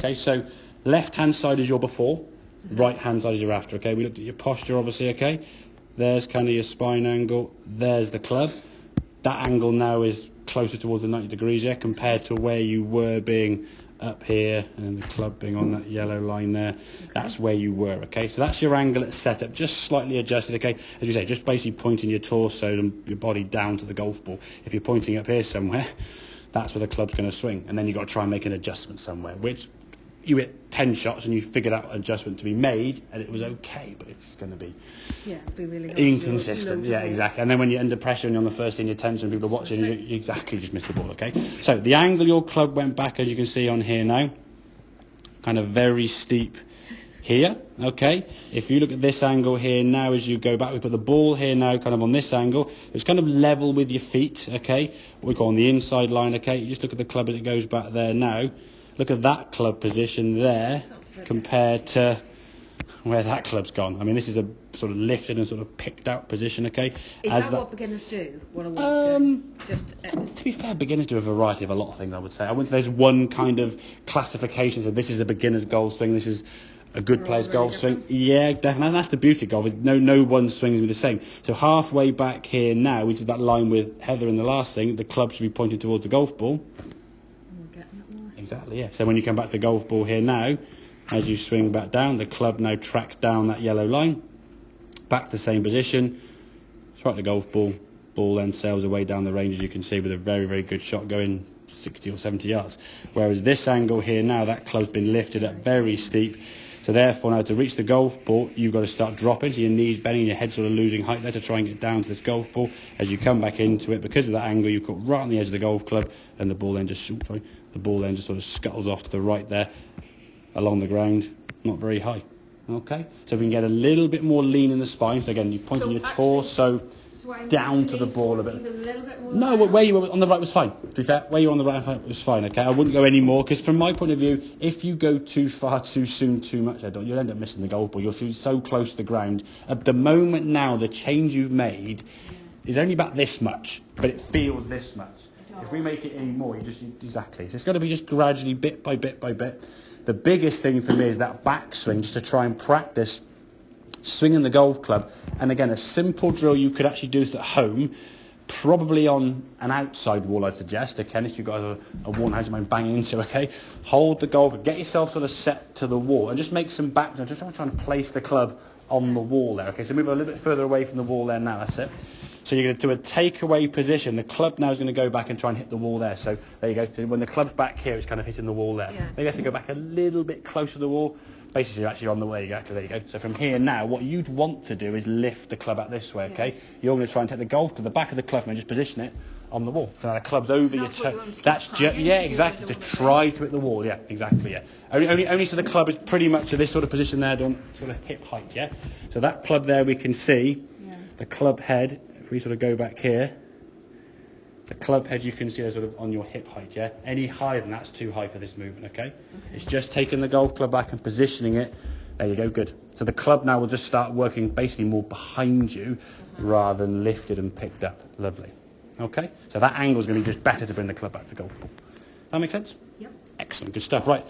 Okay, so left-hand side is your before, right-hand side is your after. Okay, we looked at your posture, obviously. Okay, there's kind of your spine angle. There's the club. That angle now is closer towards the 90 degrees, yeah, compared to where you were being up here and the club being on that yellow line there. Okay. That's where you were. Okay, so that's your angle at setup, just slightly adjusted. Okay, as you say, just basically pointing your torso and your body down to the golf ball. If you're pointing up here somewhere, that's where the club's going to swing, and then you've got to try and make an adjustment somewhere, which you hit 10 shots and you figured out an adjustment to be made and it was okay, but it's going to be really inconsistent. Yeah, exactly. And then when you're under pressure and you're on the first in your tension, people are watching, you exactly just miss the ball. Okay, so the angle your club went back, as you can see on here now, kind of very steep here. Okay, if you look at this angle here now, as you go back, we put the ball here now kind of on this angle. It's kind of level with your feet. Okay, what we call on the inside line. Okay, you just look at the club as it goes back there now. Look at that club position there compared to where that club's gone. I mean, this is a sort of lifted and sort of picked out position, okay? Is that what beginners do? To be fair, beginners do a variety of a lot of things, I would say. I wouldn't say there's one kind of classification. So this is a beginner's golf swing, this is a good player's golf swing. Yeah, definitely. And that's the beauty of golf. No one swing is the same. So halfway back here now, which is that line with Heather in the last thing, the club should be pointing towards the golf ball. Exactly, yeah. So when you come back to the golf ball here now, as you swing back down, the club now tracks down that yellow line, back to the same position, strike the golf ball, ball then sails away down the range, as you can see, with a very, very good shot going 60 or 70 yards. Whereas this angle here now, that club's been lifted up very steep, so therefore now to reach the golf ball, you've got to start dropping, so your knees bending, your head sort of losing height there to try and get down to this golf ball. As you come back into it, because of that angle, you cut right on the edge of the golf club, and the ball then just sort of scuttles off to the right there, along the ground, not very high. Okay, so we can get a little bit more lean in the spine. So again, you're pointing your torso down to the ball a bit. No, where you were on the right was fine. To be fair, where you were on the right was fine. Okay, I wouldn't go any more, because from my point of view, if you go too far, too soon, too much, you'll end up missing the golf ball. You'll feel so close to the ground. At the moment now, the change you've made is only about this much, but it feels this much. If we make it any more, exactly. So it's got to be just gradually, bit by bit by bit. The biggest thing for me is that backswing, just to try and practice swinging the golf club. And again, a simple drill you could actually do this at home, probably on an outside wall, I'd suggest. Okay, if you've got a wall house you mind banging into, okay? Hold the golf, get yourself sort of set to the wall and just make some back, just trying to place the club on the wall there. Okay, so move a little bit further away from the wall there now, that's it. So you're going to do a takeaway position. The club now is going to go back and try and hit the wall there. So there you go. So when the club's back here, it's kind of hitting the wall there. Yeah. Maybe you have to go back a little bit closer to the wall. Basically, you're actually on the way. There you go. So from here now, what you'd want to do is lift the club out this way, okay? Yeah. You're going to try and take the golf to the back of the club and just position it on the wall. So now the club's over your toe. That's just, yeah, exactly. To try to hit the wall. Yeah, exactly, yeah. Only so the club is pretty much at this sort of position there, done sort of hip height, yeah? So that club there we can see, the club head. If we sort of go back here, the club head you can see is sort of on your hip height, yeah? Any higher than that's too high for this movement, okay? It's just taking the golf club back and positioning it. There you go, good. So the club now will just start working basically more behind you rather than lifted and picked up. Lovely. Okay? So that angle is going to be just better to bring the club back to the golf ball. That make sense? Yep. Excellent, good stuff. Right,